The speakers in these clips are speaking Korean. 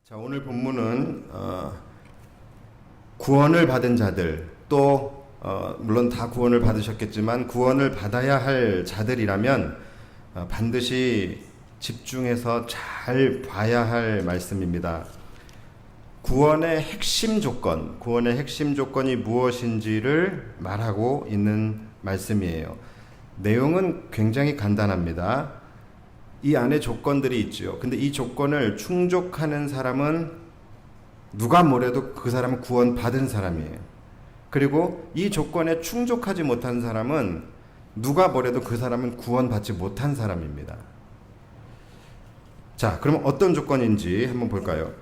자, 오늘 본문은 구원을 받은 자들 또 물론 다 구원을 받으셨겠지만 구원을 받아야 할 자들이라면 반드시 집중해서 잘 봐야 할 말씀입니다. 구원의 핵심 조건이 무엇인지를 말하고 있는 말씀이에요. 내용은 굉장히 간단합니다. 이 안에 조건들이 있죠. 근데 이 조건을 충족하는 사람은 누가 뭐래도 그 사람은 구원받은 사람이에요. 그리고 이 조건에 충족하지 못한 사람은 누가 뭐래도 그 사람은 구원받지 못한 사람입니다. 자, 그럼 어떤 조건인지 한번 볼까요?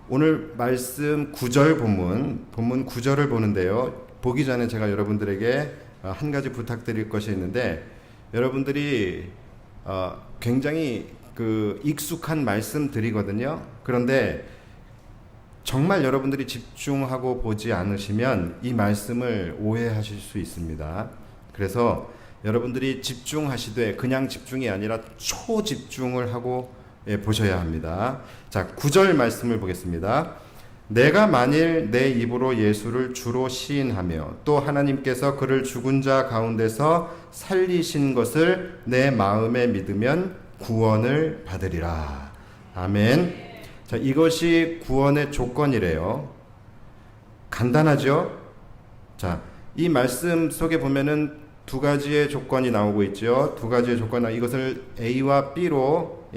오늘 말씀 9절 본문 9절을 보는데요. 보기 전에 제가 여러분들에게 한 가지 부탁드릴 것이 있는데, 여러분들이 굉장히 익숙한 말씀들이거든요. 그런데 정말 여러분들이 집중하고 보지 않으시면 이 말씀을 오해하실 수 있습니다. 그래서 여러분들이 집중하시되 그냥 집중이 아니라 초집중을 하고 보셔야 합니다. 자, 9절 말씀을 보겠습니다. 내가 만일 내 입으로 예수를 주로 시인하며 또 하나님께서 그를 죽은 자 가운데서 살리신 것을 내 마음에 믿으면 구원을 받으리라. 아멘. 자, 이것이 구원의 조건이래요. 간단하죠? 자, 이 말씀 속에 보면은 두 가지의 조건이 나오고 있죠. 두 가지의 조건, 이것을 A와 B로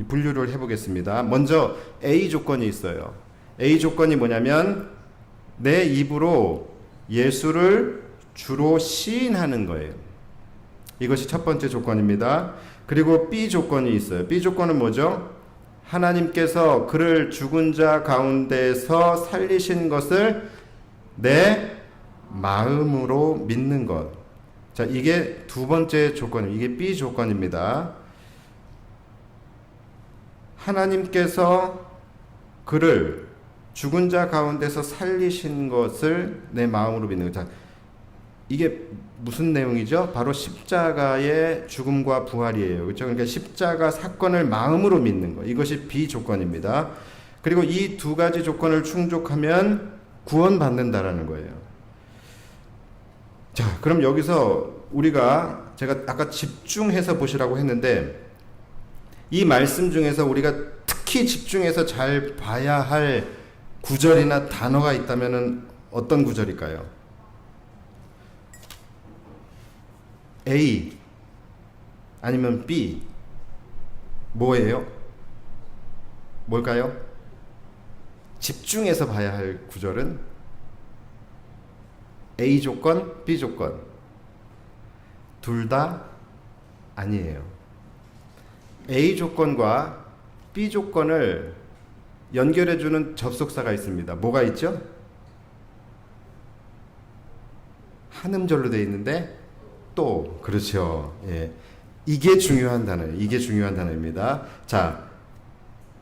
분류를 해보겠습니다. 먼저 A 조건이 있어요. A 조건이 뭐냐면 내 입으로 예수를 주로 시인하는 거예요. 이것이 첫 번째 조건입니다. 그리고 B 조건이 있어요. B 조건은 뭐죠? 하나님께서 그를 죽은 자 가운데서 살리신 것을 내 마음으로 믿는 것. 자, 이게 두 번째 조건, 이게 B 조건입니다. 하나님께서 그를 죽은 자 가운데서 살리신 것을 내 마음으로 믿는 것. 자, 이게 무슨 내용이죠? 바로 십자가의 죽음과 부활이에요. 그렇죠? 그러니까 십자가 사건을 마음으로 믿는 것. 이것이 B 조건입니다. 그리고 이 두 가지 조건을 충족하면 구원받는다라는 거예요. 자, 그럼 여기서 제가 아까 집중해서 보시라고 했는데, 이 말씀 중에서 우리가 특히 집중해서 잘 봐야 할 구절이나 단어가 있다면 어떤 구절일까요? A 아니면 B 뭐예요? 뭘까요? 집중해서 봐야 할 구절은 A 조건, B 조건 둘 다 아니에요. A 조건과 B 조건을 연결해주는 접속사가 있습니다. 뭐가 있죠? 한 음절로 되어 있는데 또, 그렇죠. 예. 이게 중요한 단어예요. 이게 중요한 단어입니다. 자,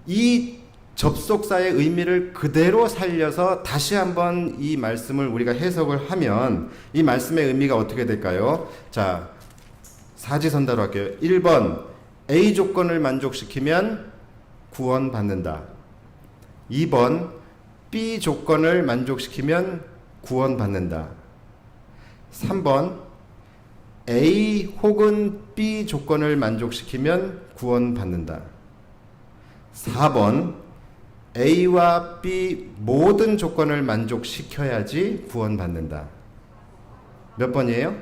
이 접속사의 의미를 그대로 살려서 다시 한번 이 말씀을 우리가 해석을 하면 이 말씀의 의미가 어떻게 될까요? 자, 사지선다로 할게요. 1번, A 조건을 만족시키면 구원받는다. 2번, B 조건을 만족시키면 구원받는다. 3번, A 혹은 B 조건을 만족시키면 구원받는다. 4번, A와 B 모든 조건을 만족시켜야지 구원받는다. 몇 번이에요?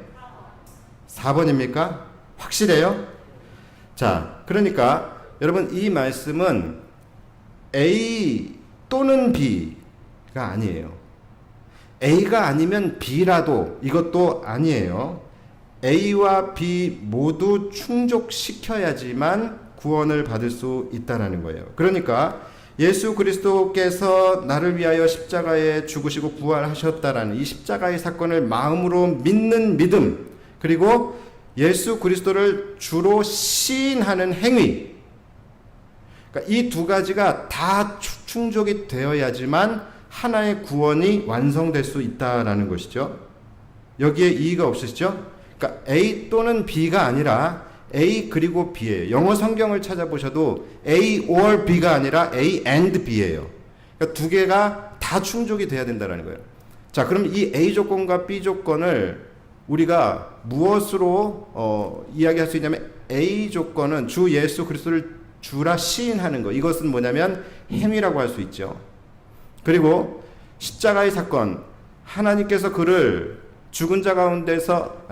4번입니까? 확실해요? 자, 그러니까 여러분, 이 말씀은 A 또는 B가 아니에요. A가 아니면 B라도 이것도 아니에요. A와 B 모두 충족시켜야지만 구원을 받을 수 있다는 거예요. 그러니까 예수 그리스도께서 나를 위하여 십자가에 죽으시고 부활하셨다라는 이 십자가의 사건을 마음으로 믿는 믿음, 그리고 예수 그리스도를 주로 시인하는 행위, 그러니까 이 두 가지가 다 충족이 되어야지만 하나의 구원이 완성될 수 있다라는 것이죠. 여기에 이의가 없으시죠? 그러니까 A 또는 B가 아니라 A 그리고 B예요. 영어 성경을 찾아보셔도 A or B가 아니라 A and B예요. 그러니까 두 개가 다 충족이 돼야 된다는 거예요. 자, 그럼 이 A 조건과 B 조건을 우리가 무엇으로 이야기할 수 있냐면 A 조건은 주 예수 그리스도를 주라 시인하는 거. 이것은 뭐냐면 행위라고 할 수 있죠. 그리고 십자가의 사건, 하나님께서 그를 죽은 자 가운데서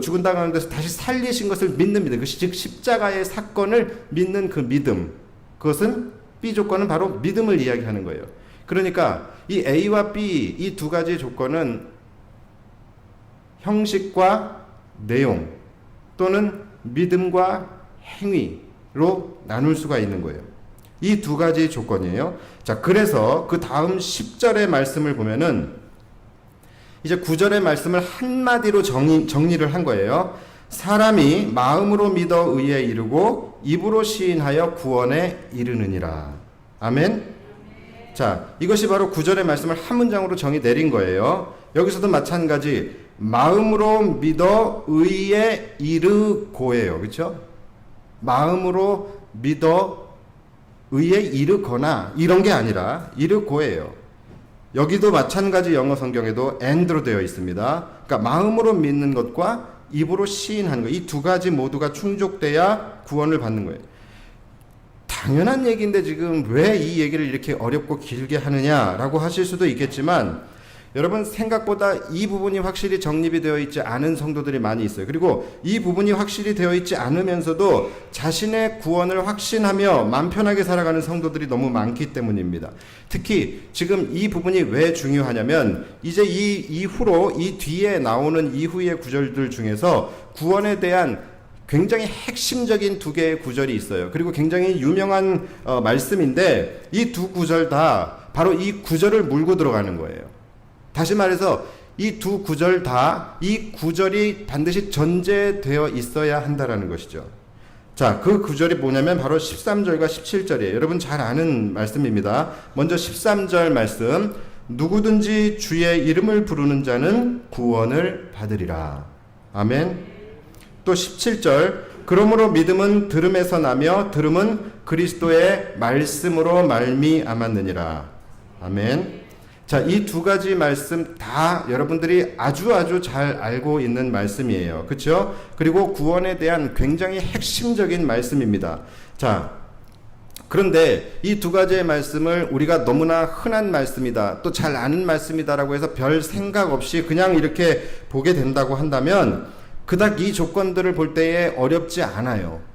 죽은 자 가운데서 다시 살리신 것을 믿는 믿음, 즉 십자가의 사건을 믿는 그 믿음, 그것은 B 조건은 바로 믿음을 이야기하는 거예요. 그러니까 이 A와 B 이 두 가지 조건은 형식과 내용 또는 믿음과 행위로 나눌 수가 있는 거예요. 이 두 가지 조건이에요. 자, 그래서 그 다음 10절의 말씀을 보면은 이제 9절의 말씀을 한마디로 정리를 한 거예요. 사람이 마음으로 믿어 의에 이르고 입으로 시인하여 구원에 이르느니라. 아멘. 자, 이것이 바로 9절의 말씀을 한 문장으로 정의 내린 거예요. 여기서도 마찬가지 마음으로 믿어 의에 이르고예요. 그렇죠? 마음으로 믿어 의에 이르거나 이런 게 아니라 이르고예요. 여기도 마찬가지 영어 성경에도 and로 되어 있습니다. 그러니까 마음으로 믿는 것과 입으로 시인하는 것, 이 두 가지 모두가 충족돼야 구원을 받는 거예요. 당연한 얘기인데 지금 왜 이 얘기를 이렇게 어렵고 길게 하느냐라고 하실 수도 있겠지만 여러분 생각보다 이 부분이 확실히 정립이 되어 있지 않은 성도들이 많이 있어요. 그리고 이 부분이 확실히 되어 있지 않으면서도 자신의 구원을 확신하며 마음 편하게 살아가는 성도들이 너무 많기 때문입니다. 특히 지금 이 부분이 왜 중요하냐면 이제 이 이후로 이 뒤에 나오는 이후의 구절들 중에서 구원에 대한 굉장히 핵심적인 두 개의 구절이 있어요. 그리고 굉장히 유명한 말씀인데 이 두 구절 다 바로 이 구절을 물고 들어가는 거예요. 다시 말해서 이 두 구절 다 이 구절이 반드시 전제되어 있어야 한다라는 것이죠. 자, 그 구절이 뭐냐면 바로 13절과 17절이에요. 여러분 잘 아는 말씀입니다. 먼저 13절 말씀. 누구든지 주의 이름을 부르는 자는 구원을 받으리라. 아멘. 또 17절. 그러므로 믿음은 들음에서 나며 들음은 그리스도의 말씀으로 말미암았느니라. 아멘. 자, 이 두 가지 말씀 다 여러분들이 아주 잘 알고 있는 말씀이에요. 그렇죠? 그리고 구원에 대한 굉장히 핵심적인 말씀입니다. 자, 그런데 이 두 가지의 말씀을 우리가 너무나 흔한 말씀이다, 또 잘 아는 말씀이다라고 해서 별 생각 없이 그냥 이렇게 보게 된다고 한다면 그닥 이 조건들을 볼 때에 어렵지 않아요.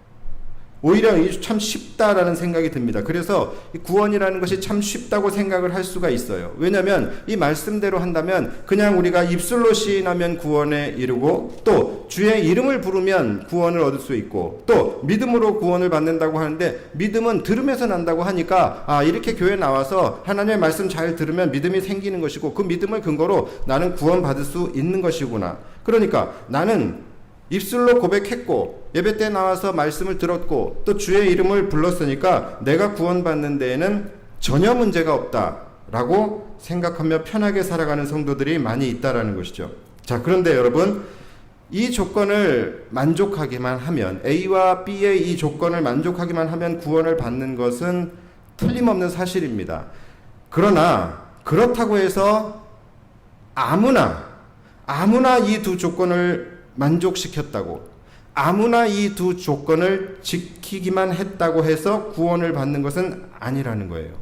오히려 참 쉽다라는 생각이 듭니다. 그래서 이 구원이라는 것이 참 쉽다고 생각을 할 수가 있어요. 왜냐하면 이 말씀대로 한다면 그냥 우리가 입술로 시인하면 구원에 이르고 또 주의 이름을 부르면 구원을 얻을 수 있고 또 믿음으로 구원을 받는다고 하는데 믿음은 들음에서 난다고 하니까 이렇게 교회 나와서 하나님의 말씀 잘 들으면 믿음이 생기는 것이고 그 믿음을 근거로 나는 구원받을 수 있는 것이구나. 그러니까 나는 입술로 고백했고 예배 때 나와서 말씀을 들었고 또 주의 이름을 불렀으니까 내가 구원받는 데에는 전혀 문제가 없다라고 생각하며 편하게 살아가는 성도들이 많이 있다라는 것이죠. 자, 그런데 여러분 이 조건을 만족하기만 하면 A와 B의 이 조건을 만족하기만 하면 구원을 받는 것은 틀림없는 사실입니다. 그러나 그렇다고 해서 아무나 이 두 조건을 만족시켰다고 아무나 이 두 조건을 지키기만 했다고 해서 구원을 받는 것은 아니라는 거예요.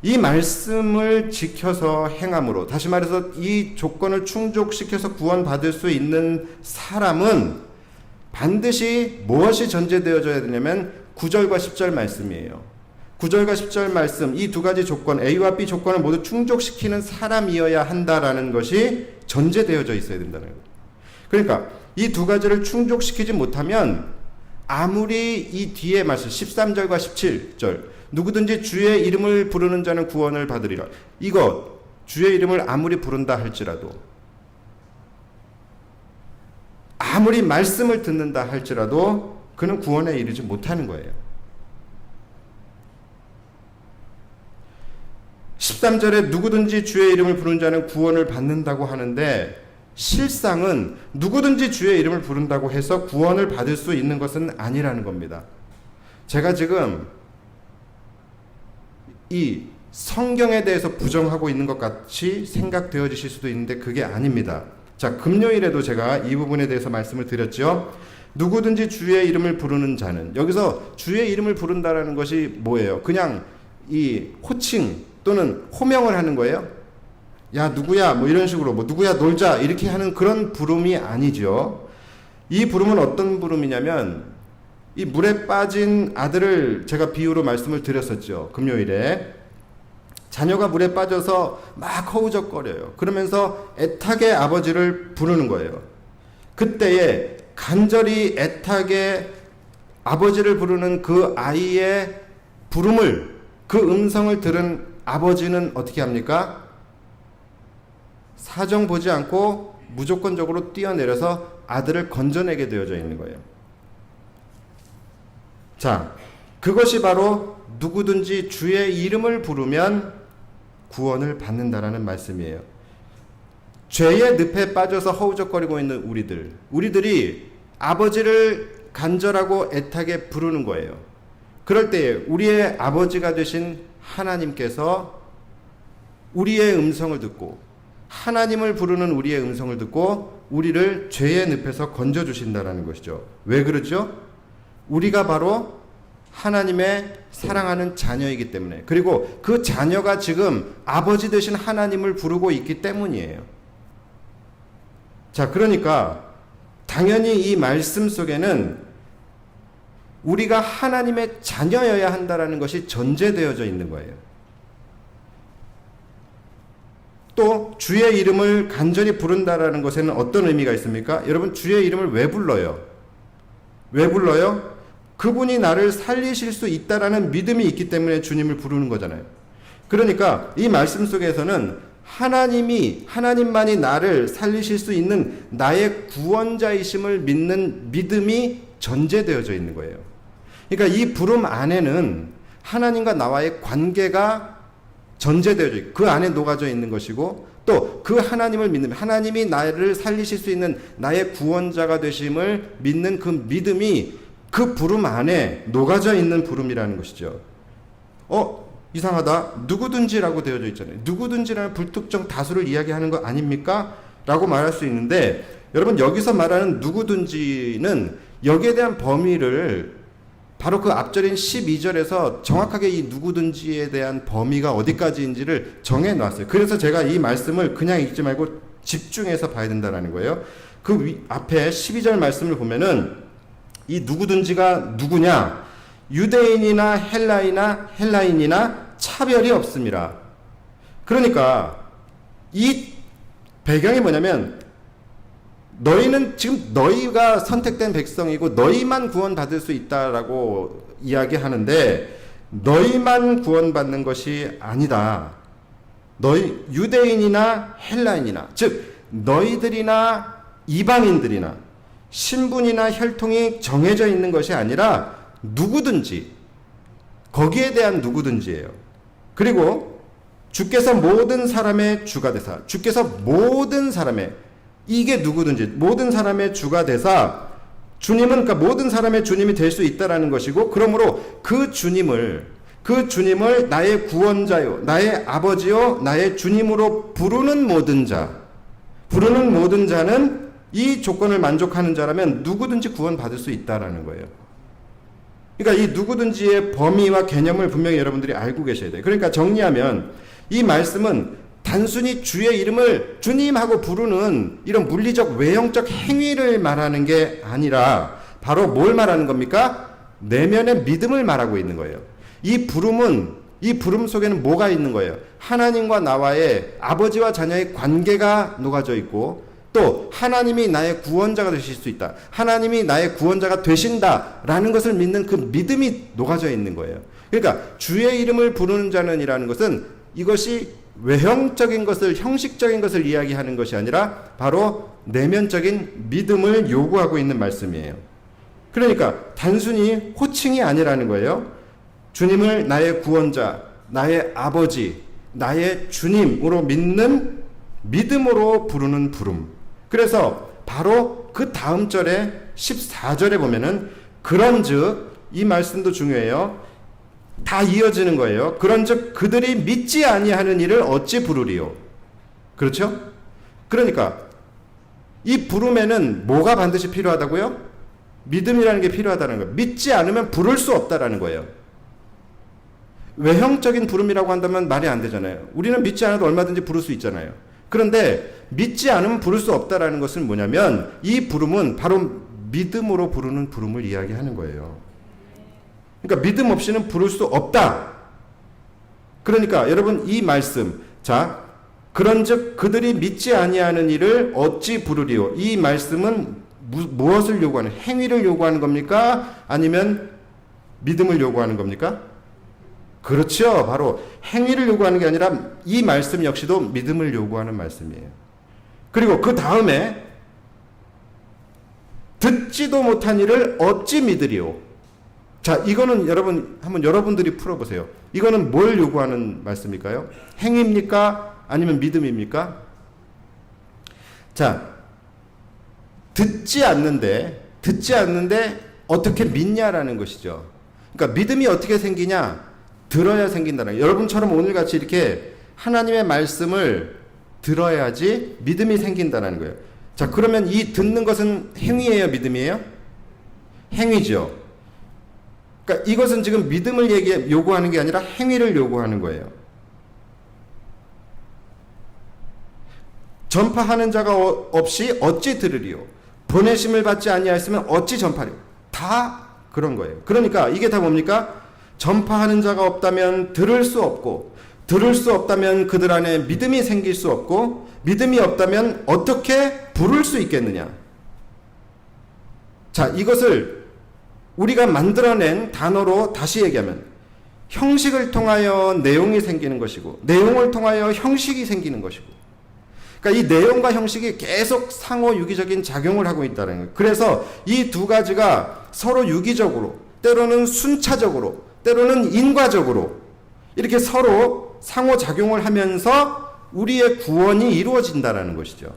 이 말씀을 지켜서 행함으로, 다시 말해서 이 조건을 충족시켜서 구원받을 수 있는 사람은 반드시 무엇이 전제되어져야 되냐면 9절과 10절 말씀이에요. 9절과 10절 말씀, 이 두 가지 조건, A와 B 조건을 모두 충족시키는 사람이어야 한다라는 것이 전제되어져 있어야 된다는 거예요. 그러니까 이 두 가지를 충족시키지 못하면 아무리 이 뒤에 말씀 13절과 17절 누구든지 주의 이름을 부르는 자는 구원을 받으리라, 이거 주의 이름을 아무리 부른다 할지라도 아무리 말씀을 듣는다 할지라도 그는 구원에 이르지 못하는 거예요. 13절에 누구든지 주의 이름을 부르는 자는 구원을 받는다고 하는데 실상은 누구든지 주의 이름을 부른다고 해서 구원을 받을 수 있는 것은 아니라는 겁니다. 제가 지금 이 성경에 대해서 부정하고 있는 것 같이 생각되어지실 수도 있는데 그게 아닙니다. 자, 금요일에도 제가 이 부분에 대해서 말씀을 드렸죠. 누구든지 주의 이름을 부르는 자는, 여기서 주의 이름을 부른다라는 것이 뭐예요? 그냥 이 호칭 또는 호명을 하는 거예요. 야 누구야 뭐 이런 식으로 뭐 누구야 놀자 이렇게 하는 그런 부름이 아니죠. 이 부름은 어떤 부름이냐면, 이 물에 빠진 아들을 제가 비유로 말씀을 드렸었죠. 금요일에 자녀가 물에 빠져서 막 허우적거려요. 그러면서 애타게 아버지를 부르는 거예요. 그때에 간절히 애타게 아버지를 부르는 그 아이의 부름을, 그 음성을 들은 아버지는 어떻게 합니까? 사정 보지 않고 무조건적으로 뛰어내려서 아들을 건져내게 되어져 있는 거예요. 자, 그것이 바로 누구든지 주의 이름을 부르면 구원을 받는다라는 말씀이에요. 죄의 늪에 빠져서 허우적거리고 있는 우리들이 아버지를 간절하고 애타게 부르는 거예요. 그럴 때에 우리의 아버지가 되신 하나님께서 우리의 음성을 듣고, 하나님을 부르는 우리의 음성을 듣고 우리를 죄의 늪에서 건져주신다는 것이죠. 왜 그러죠? 우리가 바로 하나님의 사랑하는 자녀이기 때문에, 그리고 그 자녀가 지금 아버지 되신 하나님을 부르고 있기 때문이에요. 자, 그러니까 당연히 이 말씀 속에는 우리가 하나님의 자녀여야 한다는 것이 전제되어져 있는 거예요. 또 주의 이름을 간절히 부른다라는 것에는 어떤 의미가 있습니까? 여러분, 주의 이름을 왜 불러요? 왜 불러요? 그분이 나를 살리실 수 있다라는 믿음이 있기 때문에 주님을 부르는 거잖아요. 그러니까 이 말씀 속에서는 하나님만이 나를 살리실 수 있는 나의 구원자이심을 믿는 믿음이 전제되어져 있는 거예요. 그러니까 이 부름 안에는 하나님과 나와의 관계가 전제되어져 있고 그 안에 녹아져 있는 것이고, 또 그 하나님을 믿는, 하나님이 나를 살리실 수 있는 나의 구원자가 되심을 믿는 그 믿음이 그 부름 안에 녹아져 있는 부름이라는 것이죠. 이상하다. 누구든지라고 되어져 있잖아요. 누구든지라는 불특정 다수를 이야기하는 거 아닙니까? 라고 말할 수 있는데, 여러분 여기서 말하는 누구든지는 여기에 대한 범위를 바로 그 앞절인 12절에서 정확하게 이 누구든지에 대한 범위가 어디까지인지를 정해놨어요. 그래서 제가 이 말씀을 그냥 읽지 말고 집중해서 봐야 된다는 거예요. 그 앞에 12절 말씀을 보면은 이 누구든지가 누구냐? 유대인이나 헬라인이나 차별이 없습니다. 그러니까 이 배경이 뭐냐면, 너희는 지금 너희가 선택된 백성이고 너희만 구원받을 수 있다라고 이야기하는데, 너희만 구원받는 것이 아니다. 너희 유대인이나 헬라인이나, 즉 너희들이나 이방인들이나 신분이나 혈통이 정해져 있는 것이 아니라 누구든지, 거기에 대한 누구든지예요. 그리고 주께서 모든 사람의 주가 되사, 주께서 모든 사람의, 이게 누구든지 모든 사람의 주가 되사, 주님은 그러니까 모든 사람의 주님이 될 수 있다라는 것이고, 그러므로 그 주님을 나의 구원자요, 나의 아버지요, 나의 주님으로 부르는 모든 자는 이 조건을 만족하는 자라면 누구든지 구원받을 수 있다라는 거예요. 그러니까 이 누구든지의 범위와 개념을 분명히 여러분들이 알고 계셔야 돼요. 그러니까 정리하면 이 말씀은 단순히 주의 이름을 주님하고 부르는 이런 물리적 외형적 행위를 말하는 게 아니라 바로 뭘 말하는 겁니까? 내면의 믿음을 말하고 있는 거예요. 이 부름 속에는 뭐가 있는 거예요? 하나님과 나와의, 아버지와 자녀의 관계가 녹아져 있고, 또 하나님이 나의 구원자가 되실 수 있다, 하나님이 나의 구원자가 되신다라는 것을 믿는 그 믿음이 녹아져 있는 거예요. 그러니까 주의 이름을 부르는 자는 이라는 것은 이것이 외형적인 것을, 형식적인 것을 이야기하는 것이 아니라 바로 내면적인 믿음을 요구하고 있는 말씀이에요. 그러니까 단순히 호칭이 아니라는 거예요. 주님을 나의 구원자, 나의 아버지, 나의 주님으로 믿는 믿음으로 부르는 부름. 그래서 바로 그 다음 절에 14절에 보면은 그런즉, 이 말씀도 중요해요. 다 이어지는 거예요. 그런즉 그들이 믿지 아니하는 일을 어찌 부르리요. 그렇죠? 그러니까 이 부름에는 뭐가 반드시 필요하다고요? 믿음이라는 게 필요하다는 거예요. 믿지 않으면 부를 수 없다라는 거예요. 외형적인 부름이라고 한다면 말이 안 되잖아요. 우리는 믿지 않아도 얼마든지 부를 수 있잖아요. 그런데 믿지 않으면 부를 수 없다라는 것은 뭐냐면, 이 부름은 바로 믿음으로 부르는 부름을 이야기하는 거예요. 그러니까 믿음 없이는 부를 수 없다. 그러니까 여러분, 이 말씀, 자, 그런즉 그들이 믿지 아니하는 일을 어찌 부르리요. 이 말씀은 무엇을 요구하는, 행위를 요구하는 겁니까? 아니면 믿음을 요구하는 겁니까? 그렇죠. 바로 행위를 요구하는 게 아니라 이 말씀 역시도 믿음을 요구하는 말씀이에요. 그리고 그 다음에 듣지도 못한 일을 어찌 믿으리요. 자, 이거는 여러분, 한번 여러분들이 풀어보세요. 이거는 뭘 요구하는 말씀일까요? 행위입니까? 아니면 믿음입니까? 자, 듣지 않는데 어떻게 믿냐라는 것이죠. 그러니까 믿음이 어떻게 생기냐? 들어야 생긴다는 거예요. 여러분처럼 오늘같이 이렇게 하나님의 말씀을 들어야지 믿음이 생긴다는 거예요. 자, 그러면 이 듣는 것은 행위예요, 믿음이에요? 행위죠. 그러니까 이것은 지금 믿음을 요구하는 게 아니라 행위를 요구하는 거예요. 전파하는 자가 없이 어찌 들으리요. 보내심을 받지 아니하였으면 어찌 전파리요. 다 그런 거예요. 그러니까 이게 다 뭡니까? 전파하는 자가 없다면 들을 수 없고, 들을 수 없다면 그들 안에 믿음이 생길 수 없고, 믿음이 없다면 어떻게 부를 수 있겠느냐. 자, 이것을 우리가 만들어낸 단어로 다시 얘기하면, 형식을 통하여 내용이 생기는 것이고, 내용을 통하여 형식이 생기는 것이고, 그러니까 이 내용과 형식이 계속 상호 유기적인 작용을 하고 있다는 거예요. 그래서 이 두 가지가 서로 유기적으로, 때로는 순차적으로, 때로는 인과적으로 이렇게 서로 상호작용을 하면서 우리의 구원이 이루어진다는 것이죠.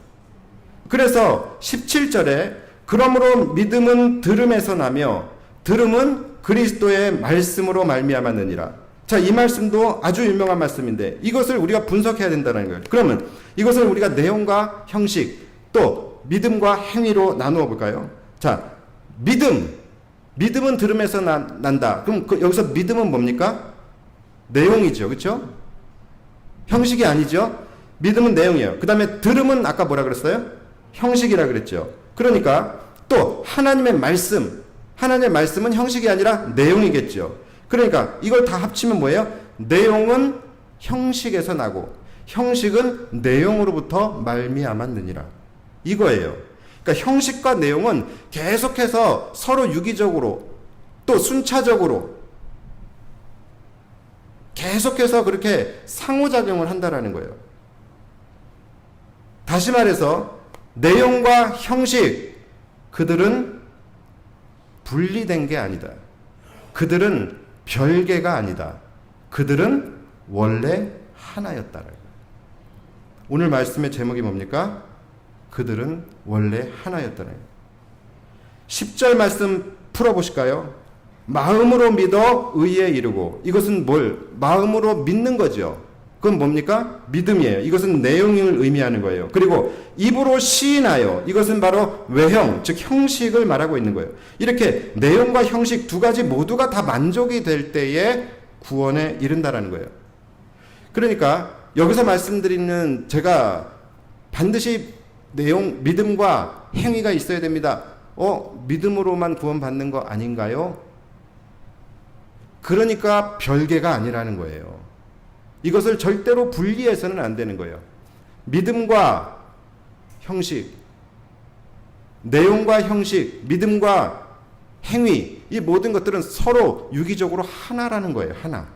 그래서 17절에 그러므로 믿음은 들음에서 나며 들음은 그리스도의 말씀으로 말미암았느니라. 자, 이 말씀도 아주 유명한 말씀인데 이것을 우리가 분석해야 된다는 거예요. 그러면 이것을 우리가 내용과 형식 또 믿음과 행위로 나누어 볼까요? 자, 믿음은 들음에서 난다. 그럼 여기서 믿음은 뭡니까? 내용이죠. 그렇죠? 형식이 아니죠. 믿음은 내용이에요. 그 다음에 들음은 아까 뭐라 그랬어요? 형식이라 그랬죠. 그러니까 또 하나님의 말씀은 형식이 아니라 내용이겠죠. 그러니까 이걸 다 합치면 뭐예요? 내용은 형식에서 나고 형식은 내용으로부터 말미암았느니라. 이거예요. 그러니까 형식과 내용은 계속해서 서로 유기적으로 또 순차적으로 계속해서 그렇게 상호작용을 한다라는 거예요. 다시 말해서 내용과 형식, 그들은 분리된 게 아니다. 그들은 별개가 아니다. 그들은 원래 하나였다는 거예요. 오늘 말씀의 제목이 뭡니까? 그들은 원래 하나였다는 거예요. 10절 말씀 풀어보실까요? 마음으로 믿어 의에 이르고, 이것은 마음으로 믿는 거죠. 그건 뭡니까? 믿음이에요. 이것은 내용을 의미하는 거예요. 그리고 입으로 시인하여, 이것은 바로 외형, 즉 형식을 말하고 있는 거예요. 이렇게 내용과 형식 두 가지 모두가 다 만족이 될 때에 구원에 이른다라는 거예요. 그러니까 여기서 말씀드리는, 제가 반드시 믿음과 행위가 있어야 됩니다. 믿음으로만 구원받는 거 아닌가요? 그러니까 별개가 아니라는 거예요. 이것을 절대로 분리해서는 안 되는 거예요. 믿음과 형식, 내용과 형식, 믿음과 행위, 이 모든 것들은 서로 유기적으로 하나라는 거예요. 하나.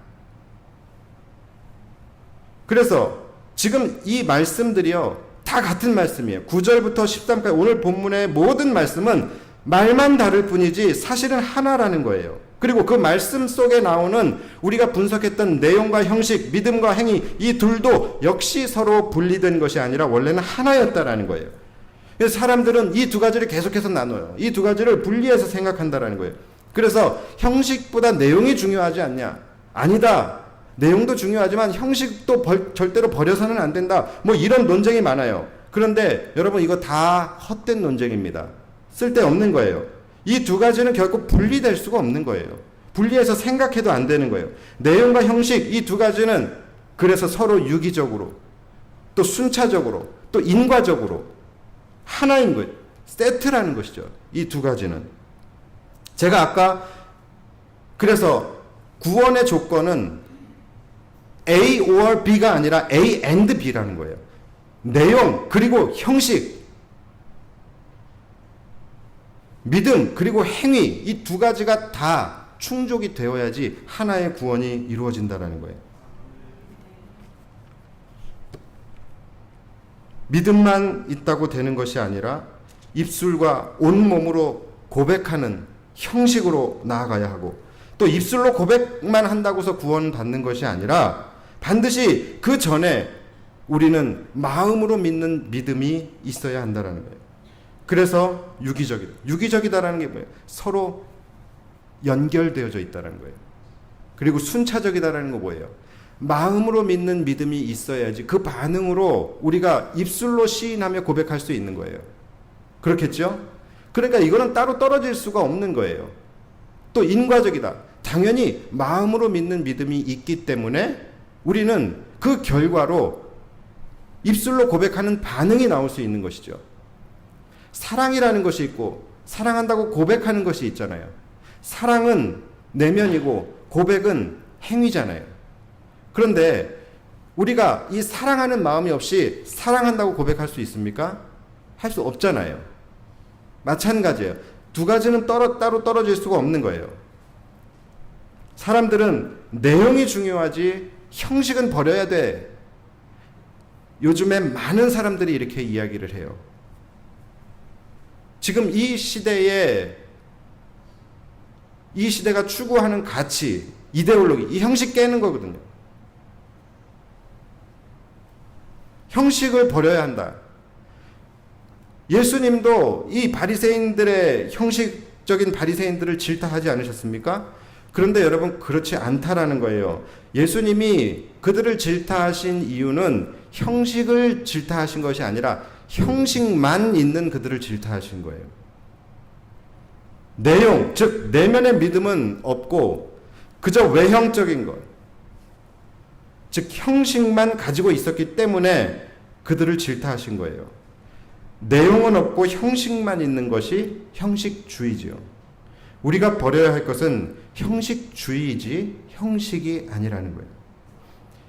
그래서 지금 이 말씀들이요, 다 같은 말씀이에요. 9절부터 13까지 오늘 본문의 모든 말씀은 말만 다를 뿐이지 사실은 하나라는 거예요. 그리고 그 말씀 속에 나오는 우리가 분석했던 내용과 형식, 믿음과 행위, 이 둘도 역시 서로 분리된 것이 아니라 원래는 하나였다라는 거예요. 그래서 사람들은 이 두 가지를 계속해서 나눠요. 이 두 가지를 분리해서 생각한다라는 거예요. 그래서 형식보다 내용이 중요하지 않냐? 아니다. 내용도 중요하지만 형식도 절대로 버려서는 안 된다. 뭐 이런 논쟁이 많아요. 그런데 여러분 이거 다 헛된 논쟁입니다. 쓸데없는 거예요. 이 두 가지는 결코 분리될 수가 없는 거예요. 분리해서 생각해도 안 되는 거예요. 내용과 형식 이 두 가지는 그래서 서로 유기적으로 또 순차적으로 또 인과적으로 하나인 거예요. 세트라는 것이죠. 이 두 가지는. 제가 아까 그래서 구원의 조건은 A or B가 아니라 A and B라는 거예요. 내용 그리고 형식, 믿음 그리고 행위 이 두 가지가 다 충족이 되어야지 하나의 구원이 이루어진다라는 거예요. 믿음만 있다고 되는 것이 아니라 입술과 온몸으로 고백하는 형식으로 나아가야 하고, 또 입술로 고백만 한다고서 구원받는 것이 아니라 반드시 그 전에 우리는 마음으로 믿는 믿음이 있어야 한다는 거예요. 그래서 유기적이다. 유기적이다라는 게 뭐예요? 서로 연결되어져 있다는 거예요. 그리고 순차적이다라는 거 뭐예요? 마음으로 믿는 믿음이 있어야지 그 반응으로 우리가 입술로 시인하며 고백할 수 있는 거예요. 그렇겠죠? 그러니까 이거는 따로 떨어질 수가 없는 거예요. 또 인과적이다. 당연히 마음으로 믿는 믿음이 있기 때문에 우리는 그 결과로 입술로 고백하는 반응이 나올 수 있는 것이죠. 사랑이라는 것이 있고 사랑한다고 고백하는 것이 있잖아요. 사랑은 내면이고 고백은 행위잖아요. 그런데 우리가 이 사랑하는 마음이 없이 사랑한다고 고백할 수 있습니까? 할 수 없잖아요. 마찬가지예요. 두 가지는 따로 떨어질 수가 없는 거예요. 사람들은 내용이 중요하지 형식은 버려야 돼. 요즘에 많은 사람들이 이렇게 이야기를 해요. 지금 이 시대가 추구하는 가치, 이데올로기, 이 형식 깨는 거거든요. 형식을 버려야 한다. 예수님도 이 바리새인들의 형식적인 바리새인들을 질타하지 않으셨습니까? 그런데 여러분 그렇지 않다라는 거예요. 예수님이 그들을 질타하신 이유는 형식을 질타하신 것이 아니라 형식만 있는 그들을 질타하신 거예요. 내용, 즉 내면의 믿음은 없고 그저 외형적인 것, 즉 형식만 가지고 있었기 때문에 그들을 질타하신 거예요. 내용은 없고 형식만 있는 것이 형식주의지요. 우리가 버려야 할 것은 형식주의이지 형식이 아니라는 거예요.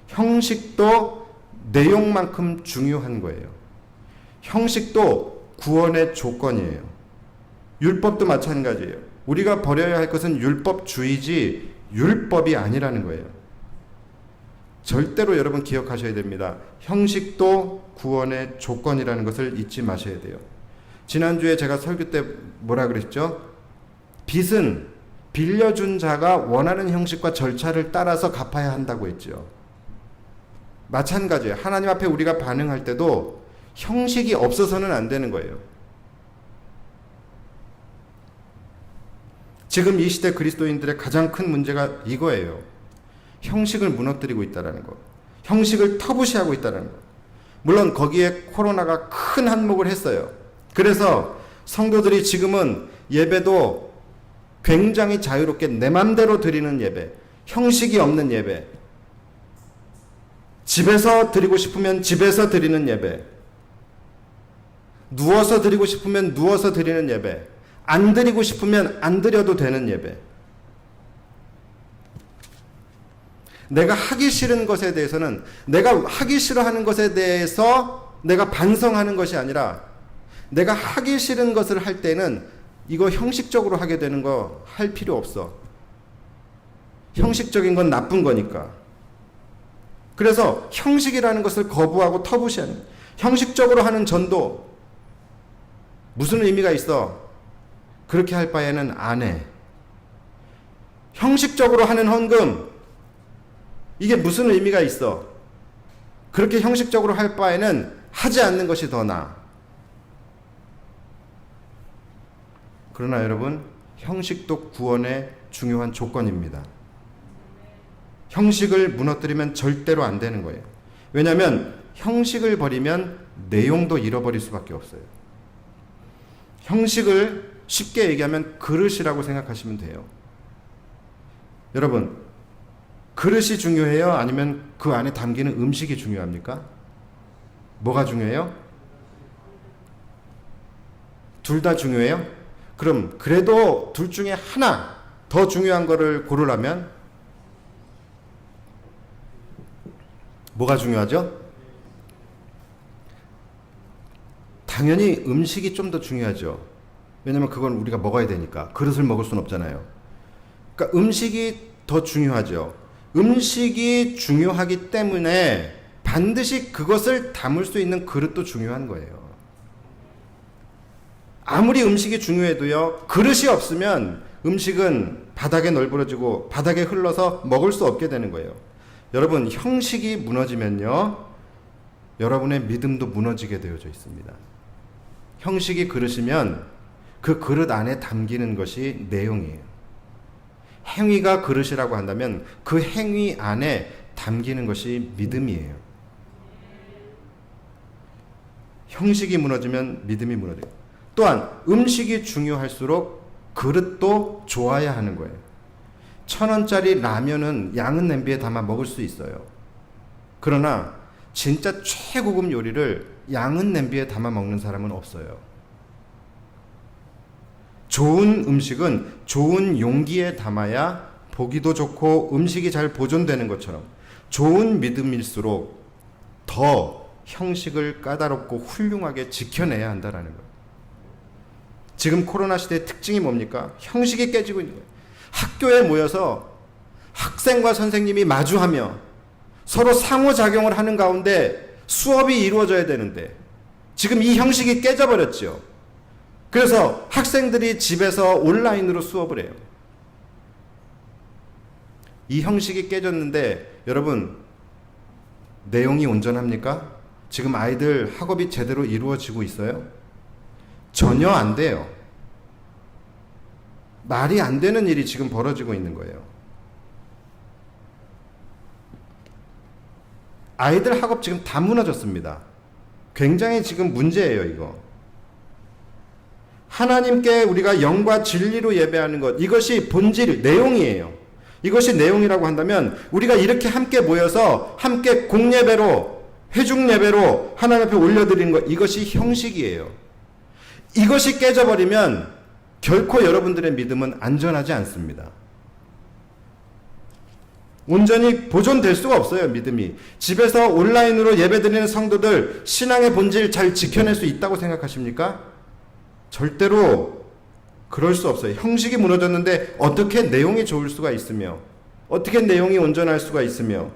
형식도 내용만큼 중요한 거예요. 형식도 구원의 조건이에요. 율법도 마찬가지예요. 우리가 버려야 할 것은 율법주의지 율법이 아니라는 거예요. 절대로 여러분 기억하셔야 됩니다. 형식도 구원의 조건이라는 것을 잊지 마셔야 돼요. 지난주에 제가 설교 때 뭐라 그랬죠? 빚은 빌려준 자가 원하는 형식과 절차를 따라서 갚아야 한다고 했죠. 마찬가지예요. 하나님 앞에 우리가 반응할 때도 형식이 없어서는 안 되는 거예요. 지금 이 시대 그리스도인들의 가장 큰 문제가 이거예요. 형식을 무너뜨리고 있다는 거. 형식을 터부시하고 있다는 거. 물론 거기에 코로나가 큰 한몫을 했어요. 그래서 성도들이 지금은 예배도 굉장히 자유롭게 내 맘대로 드리는 예배, 형식이 없는 예배, 집에서 드리고 싶으면 집에서 드리는 예배, 누워서 드리고 싶으면 누워서 드리는 예배, 안 드리고 싶으면 안 드려도 되는 예배. 내가 하기 싫은 것에 대해서는 내가 하기 싫어하는 것에 대해서 내가 반성하는 것이 아니라 내가 하기 싫은 것을 할 때는 이거 형식적으로 하게 되는 거 할 필요 없어. 형식적인 건 나쁜 거니까. 그래서 형식이라는 것을 거부하고 터부시하는, 형식적으로 하는 전도 무슨 의미가 있어? 그렇게 할 바에는 안 해. 형식적으로 하는 헌금 이게 무슨 의미가 있어? 그렇게 형식적으로 할 바에는 하지 않는 것이 더 나아. 그러나 여러분, 형식도 구원의 중요한 조건입니다. 형식을 무너뜨리면 절대로 안 되는 거예요. 왜냐하면 형식을 버리면 내용도 잃어버릴 수밖에 없어요. 형식을 쉽게 얘기하면 그릇이라고 생각하시면 돼요. 여러분, 그릇이 중요해요? 아니면 그 안에 담기는 음식이 중요합니까? 뭐가 중요해요? 둘 다 중요해요? 그럼 그래도 둘 중에 하나 더 중요한 거를 고르라면 뭐가 중요하죠? 당연히 음식이 좀 더 중요하죠. 왜냐면 그건 우리가 먹어야 되니까. 그릇을 먹을 수는 없잖아요. 그러니까 음식이 더 중요하죠. 음식이 중요하기 때문에 반드시 그것을 담을 수 있는 그릇도 중요한 거예요. 아무리 음식이 중요해도요, 그릇이 없으면 음식은 바닥에 널브러지고 바닥에 흘러서 먹을 수 없게 되는 거예요. 여러분, 형식이 무너지면요, 여러분의 믿음도 무너지게 되어져 있습니다. 형식이 그릇이면 그 그릇 안에 담기는 것이 내용이에요. 행위가 그릇이라고 한다면 그 행위 안에 담기는 것이 믿음이에요. 형식이 무너지면 믿음이 무너져요. 또한 음식이 중요할수록 그릇도 좋아야 하는 거예요. 1,000원짜리 라면은 양은 냄비에 담아 먹을 수 있어요. 그러나 진짜 최고급 요리를 양은 냄비에 담아 먹는 사람은 없어요. 좋은 음식은 좋은 용기에 담아야 보기도 좋고 음식이 잘 보존되는 것처럼 좋은 믿음일수록 더 형식을 까다롭고 훌륭하게 지켜내야 한다는 거예요. 지금 코로나 시대의 특징이 뭡니까? 형식이 깨지고 있는 거예요. 학교에 모여서 학생과 선생님이 마주하며 서로 상호작용을 하는 가운데 수업이 이루어져야 되는데 지금 이 형식이 깨져버렸죠. 그래서 학생들이 집에서 온라인으로 수업을 해요. 이 형식이 깨졌는데 여러분, 내용이 온전합니까? 지금 아이들 학업이 제대로 이루어지고 있어요? 전혀 안 돼요. 말이 안 되는 일이 지금 벌어지고 있는 거예요. 아이들 학업 지금 다 무너졌습니다. 굉장히 지금 문제예요, 이거. 하나님께 우리가 영과 진리로 예배하는 것, 이것이 본질, 내용이에요. 이것이 내용이라고 한다면 우리가 이렇게 함께 모여서 함께 공예배로, 회중예배로 하나님 앞에 올려드리는 것, 이것이 형식이에요. 이것이 깨져버리면 결코 여러분들의 믿음은 안전하지 않습니다. 온전히 보존될 수가 없어요, 믿음이. 집에서 온라인으로 예배드리는 성도들 신앙의 본질 잘 지켜낼 수 있다고 생각하십니까? 절대로 그럴 수 없어요. 형식이 무너졌는데 어떻게 내용이 좋을 수가 있으며 어떻게 내용이 온전할 수가 있으며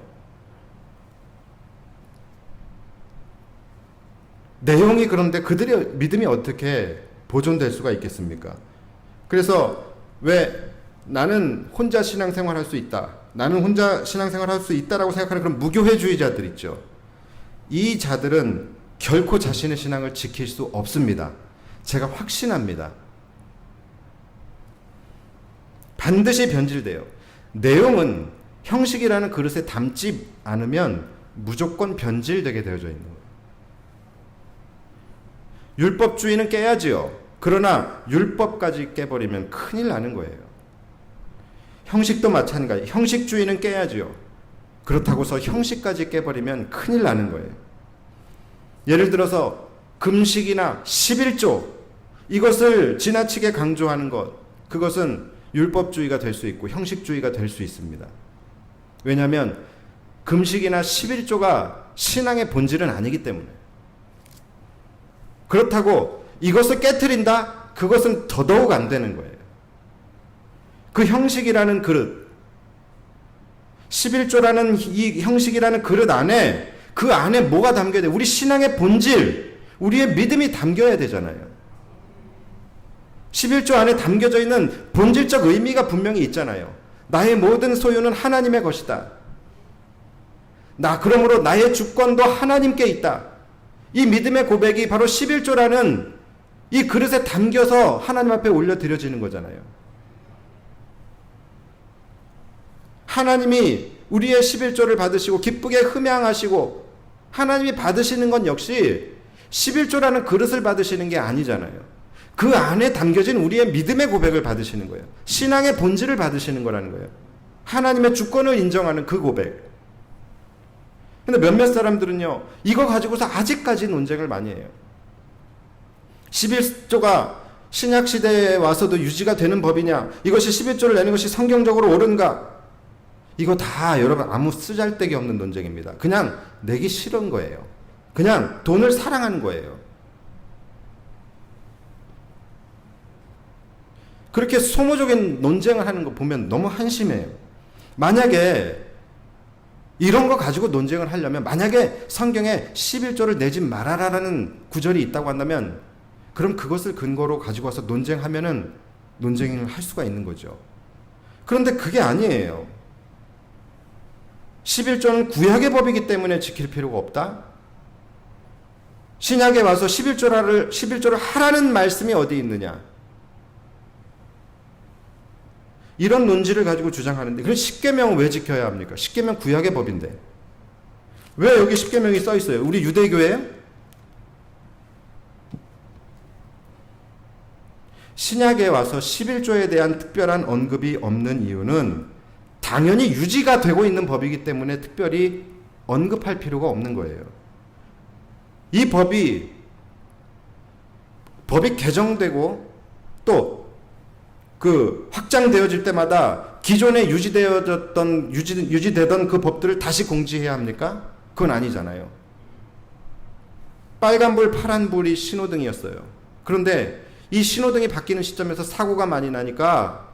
내용이 그런데 그들의 믿음이 어떻게 보존될 수가 있겠습니까? 그래서 왜 나는 혼자 신앙생활 할 수 있다, 나는 혼자 신앙생활 할 수 있다라고 생각하는 그런 무교회주의자들 있죠. 이 자들은 결코 자신의 신앙을 지킬 수 없습니다. 제가 확신합니다. 반드시 변질돼요. 내용은 형식이라는 그릇에 담지 않으면 무조건 변질되게 되어져 있는 거예요. 율법주의는 깨야지요. 그러나 율법까지 깨버리면 큰일 나는 거예요. 형식도 마찬가지. 형식주의는 깨야지요. 그렇다고서 형식까지 깨버리면 큰일 나는 거예요. 예를 들어서 금식이나 11조, 이것을 지나치게 강조하는 것, 그것은 율법주의가 될 수 있고 형식주의가 될 수 있습니다. 왜냐하면 금식이나 11조가 신앙의 본질은 아니기 때문에. 그렇다고 이것을 깨트린다? 그것은 더더욱 안 되는 거예요. 그 형식이라는 그릇, 11조라는 이 형식이라는 그릇 안에, 그 안에 뭐가 담겨야 돼요? 우리 신앙의 본질, 우리의 믿음이 담겨야 되잖아요. 11조 안에 담겨져 있는 본질적 의미가 분명히 있잖아요. 나의 모든 소유는 하나님의 것이다. 그러므로 나의 주권도 하나님께 있다. 이 믿음의 고백이 바로 11조라는 이 그릇에 담겨서 하나님 앞에 올려드려지는 거잖아요. 하나님이 우리의 11조를 받으시고 기쁘게 흠양하시고 하나님이 받으시는 건 역시 11조라는 그릇을 받으시는 게 아니잖아요. 그 안에 담겨진 우리의 믿음의 고백을 받으시는 거예요. 신앙의 본질을 받으시는 거라는 거예요. 하나님의 주권을 인정하는 그 고백. 근데 몇몇 사람들은요, 이거 가지고서 아직까지 논쟁을 많이 해요. 11조가 신약시대에 와서도 유지가 되는 법이냐, 이것이 11조를 내는 것이 성경적으로 옳은가, 이거 다 여러분 아무 쓰잘데기 없는 논쟁입니다. 그냥 내기 싫은 거예요. 그냥 돈을 사랑하는 거예요. 그렇게 소모적인 논쟁을 하는 거 보면 너무 한심해요. 만약에 이런 거 가지고 논쟁을 하려면, 만약에 성경에 11조를 내지 말아라라는 구절이 있다고 한다면, 그럼 그것을 근거로 가지고 와서 논쟁하면은 논쟁을 할 수가 있는 거죠. 그런데 그게 아니에요. 11조는 구약의 법이기 때문에 지킬 필요가 없다? 신약에 와서 11조를 하라는 말씀이 어디 있느냐? 이런 논지를 가지고 주장하는데, 그럼 십계명은 왜 지켜야 합니까? 십계명 구약의 법인데 왜 여기 십계명이 써 있어요? 우리 유대교예요? 신약에 와서 11조에 대한 특별한 언급이 없는 이유는 당연히 유지가 되고 있는 법이기 때문에 특별히 언급할 필요가 없는 거예요. 이 법이 개정되고 또 확장되어질 때마다 기존에 유지되던 그 법들을 다시 공지해야 합니까? 그건 아니잖아요. 빨간불, 파란불이 신호등이었어요. 그런데 이 신호등이 바뀌는 시점에서 사고가 많이 나니까,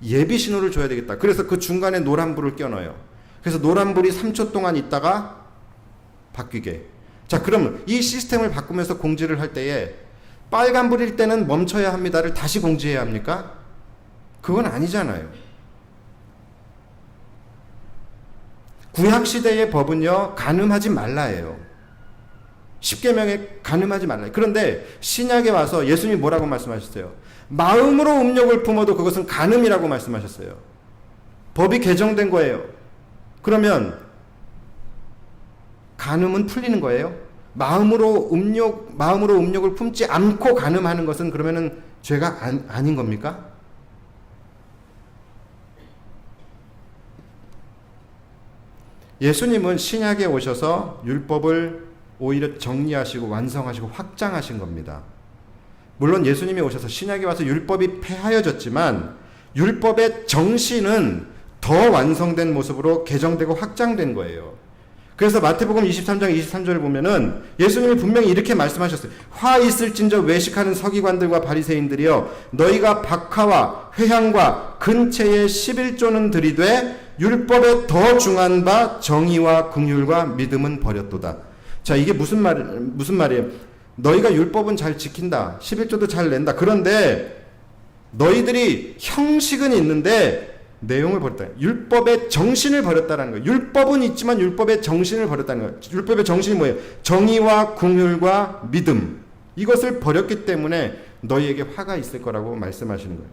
예비 신호를 줘야 되겠다. 그래서 그 중간에 노란불을 껴넣어요. 그래서 노란불이 3초 동안 있다가 바뀌게. 자, 그러면 이 시스템을 바꾸면서 공지를 할 때에 빨간불일 때는 멈춰야 합니다를 다시 공지해야 합니까? 그건 아니잖아요. 구약시대의 법은요, 간음하지 말라예요. 십계명에 간음하지 말라. 그런데 신약에 와서 예수님이 뭐라고 말씀하셨어요? 마음으로 음욕을 품어도 그것은 간음이라고 말씀하셨어요. 법이 개정된 거예요. 그러면 간음은 풀리는 거예요? 마음으로 음욕을 품지 않고 간음하는 것은 그러면은 죄가 아닌 겁니까? 예수님은 신약에 오셔서 율법을 오히려 정리하시고 완성하시고 확장하신 겁니다. 물론 예수님이 오셔서 신약에 와서 율법이 폐하여졌지만 율법의 정신은 더 완성된 모습으로 개정되고 확장된 거예요. 그래서 마태복음 23장 23절을 보면은 예수님이 분명히 이렇게 말씀하셨어요. 화 있을진저 외식하는 서기관들과 바리새인들이여, 너희가 박하와 회향과 근체의 11조는 들이되 율법에 더 중한 바 정의와 긍휼과 믿음은 버렸도다. 자, 이게 무슨 말이에요? 너희가 율법은 잘 지킨다, 11조도 잘 낸다. 그런데 너희들이 형식은 있는데 내용을 버렸다. 율법의 정신을 버렸다는 거예요. 율법은 있지만 율법의 정신을 버렸다는 거예요. 율법의 정신이 뭐예요? 정의와 긍휼과 믿음. 이것을 버렸기 때문에 너희에게 화가 있을 거라고 말씀하시는 거예요.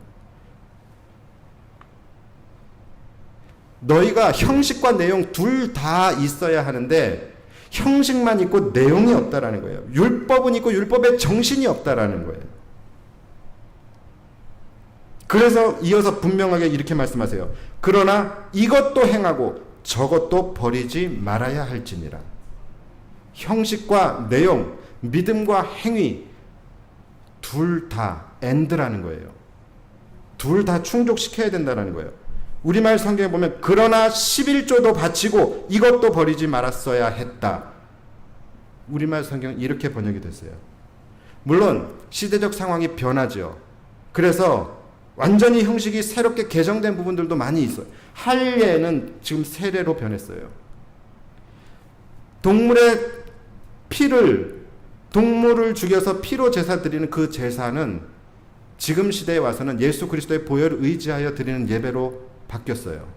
너희가 형식과 내용 둘 다 있어야 하는데 형식만 있고 내용이 없다라는 거예요. 율법은 있고 율법의 정신이 없다라는 거예요. 그래서 이어서 분명하게 이렇게 말씀하세요. 그러나 이것도 행하고 저것도 버리지 말아야 할지니라. 형식과 내용, 믿음과 행위 둘 다 and라는 거예요. 둘 다 충족시켜야 된다는 거예요. 우리말 성경에 보면 그러나 11조도 바치고 이것도 버리지 말았어야 했다. 우리말 성경은 이렇게 번역이 됐어요. 물론 시대적 상황이 변하죠. 그래서 완전히 형식이 새롭게 개정된 부분들도 많이 있어요. 할례는 지금 세례로 변했어요. 동물을 죽여서 피로 제사 드리는 그 제사는 지금 시대에 와서는 예수 그리스도의 보혈을 의지하여 드리는 예배로 바뀌었어요.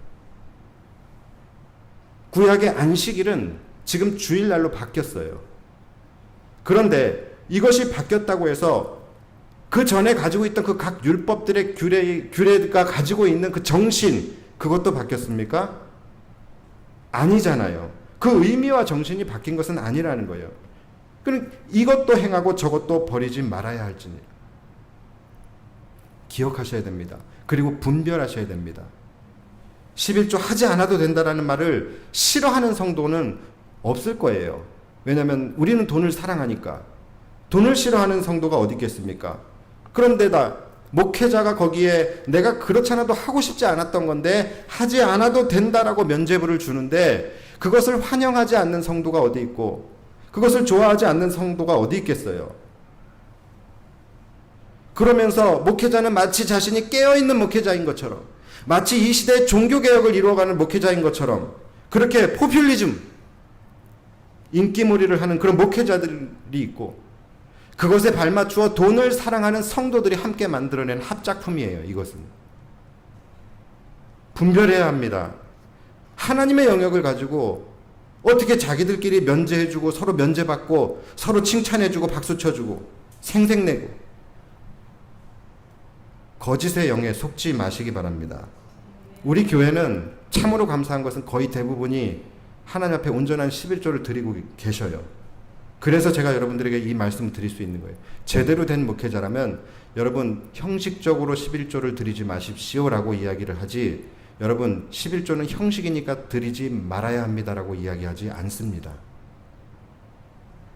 구약의 안식일은 지금 주일날로 바뀌었어요. 그런데 이것이 바뀌었다고 해서 그 전에 가지고 있던 그 각 율법들의 규례가 가지고 있는 그 정신, 그것도 바뀌었습니까? 아니잖아요. 그 의미와 정신이 바뀐 것은 아니라는 거예요. 그럼 이것도 행하고 저것도 버리지 말아야 할지니 기억하셔야 됩니다. 그리고 분별하셔야 됩니다. 11조 하지 않아도 된다라는 말을 싫어하는 성도는 없을 거예요. 왜냐하면 우리는 돈을 사랑하니까. 돈을 싫어하는 성도가 어디 있겠습니까? 그런데다 목회자가 거기에 내가 그렇지 않아도 하고 싶지 않았던 건데 하지 않아도 된다라고 면죄부를 주는데 그것을 환영하지 않는 성도가 어디 있고 그것을 좋아하지 않는 성도가 어디 있겠어요? 그러면서 목회자는 마치 자신이 깨어있는 목회자인 것처럼, 마치 이 시대의 종교개혁을 이루어가는 목회자인 것처럼 그렇게 포퓰리즘, 인기몰이를 하는 그런 목회자들이 있고 그것에 발맞추어 돈을 사랑하는 성도들이 함께 만들어낸 합작품이에요. 이것은 분별해야 합니다. 하나님의 영역을 가지고 어떻게 자기들끼리 면제해주고 서로 면제받고 서로 칭찬해주고 박수 쳐주고 생색내고 거짓의 영에 속지 마시기 바랍니다. 우리 교회는 참으로 감사한 것은 거의 대부분이 하나님 앞에 온전한 11조를 드리고 계셔요. 그래서 제가 여러분들에게 이 말씀을 드릴 수 있는 거예요. 제대로 된 목회자라면 여러분 형식적으로 11조를 드리지 마십시오라고 이야기를 하지, 여러분 11조는 형식이니까 드리지 말아야 합니다라고 이야기하지 않습니다.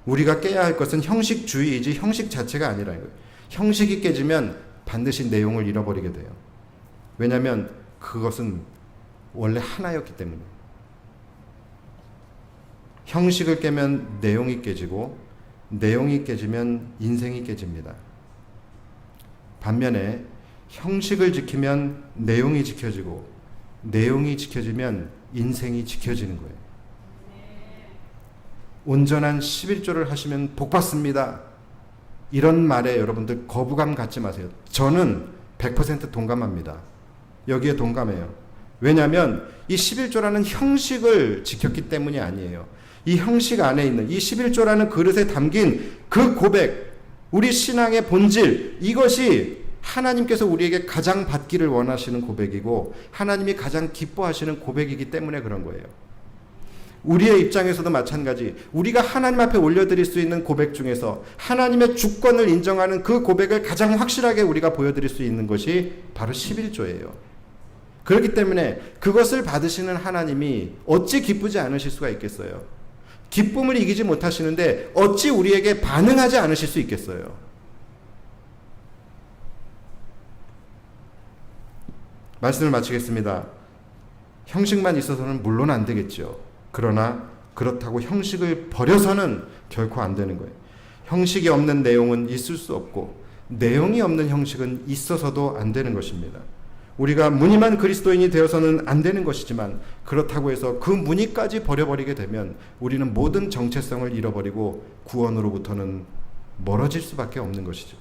우리가 깨야 할 것은 형식주의이지 형식 자체가 아니라는 거예요. 형식이 깨지면 반드시 내용을 잃어버리게 돼요. 왜냐하면 그것은 원래 하나였기 때문에. 형식을 깨면 내용이 깨지고 내용이 깨지면 인생이 깨집니다. 반면에 형식을 지키면 내용이 지켜지고 내용이 지켜지면 인생이 지켜지는 거예요. 온전한 11조를 하시면 복받습니다. 이런 말에 여러분들 거부감 갖지 마세요. 저는 100% 동감합니다. 여기에 동감해요. 왜냐하면 이 11조라는 형식을 지켰기 때문이 아니에요. 이 형식 안에 있는 이 11조라는 그릇에 담긴 그 고백, 우리 신앙의 본질, 이것이 하나님께서 우리에게 가장 받기를 원하시는 고백이고 하나님이 가장 기뻐하시는 고백이기 때문에 그런 거예요. 우리의 입장에서도 마찬가지, 우리가 하나님 앞에 올려드릴 수 있는 고백 중에서 하나님의 주권을 인정하는 그 고백을 가장 확실하게 우리가 보여드릴 수 있는 것이 바로 11조예요. 그렇기 때문에 그것을 받으시는 하나님이 어찌 기쁘지 않으실 수가 있겠어요? 기쁨을 이기지 못하시는데 어찌 우리에게 반응하지 않으실 수 있겠어요? 말씀을 마치겠습니다. 형식만 있어서는 물론 안 되겠죠. 그러나 그렇다고 형식을 버려서는 결코 안 되는 거예요. 형식이 없는 내용은 있을 수 없고 내용이 없는 형식은 있어서도 안 되는 것입니다. 우리가 무늬만 그리스도인이 되어서는 안 되는 것이지만 그렇다고 해서 그 무늬까지 버려버리게 되면 우리는 모든 정체성을 잃어버리고 구원으로부터는 멀어질 수밖에 없는 것이죠.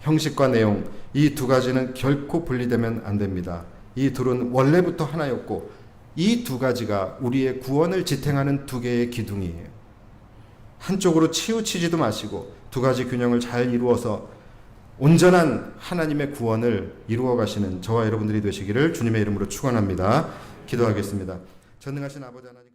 형식과 내용, 이 두 가지는 결코 분리되면 안 됩니다. 이 둘은 원래부터 하나였고 이 두 가지가 우리의 구원을 지탱하는 두 개의 기둥이에요. 한쪽으로 치우치지도 마시고 두 가지 균형을 잘 이루어서 온전한 하나님의 구원을 이루어 가시는 저와 여러분들이 되시기를 주님의 이름으로 축원합니다. 기도하겠습니다. 전능하신 아버지 하나님,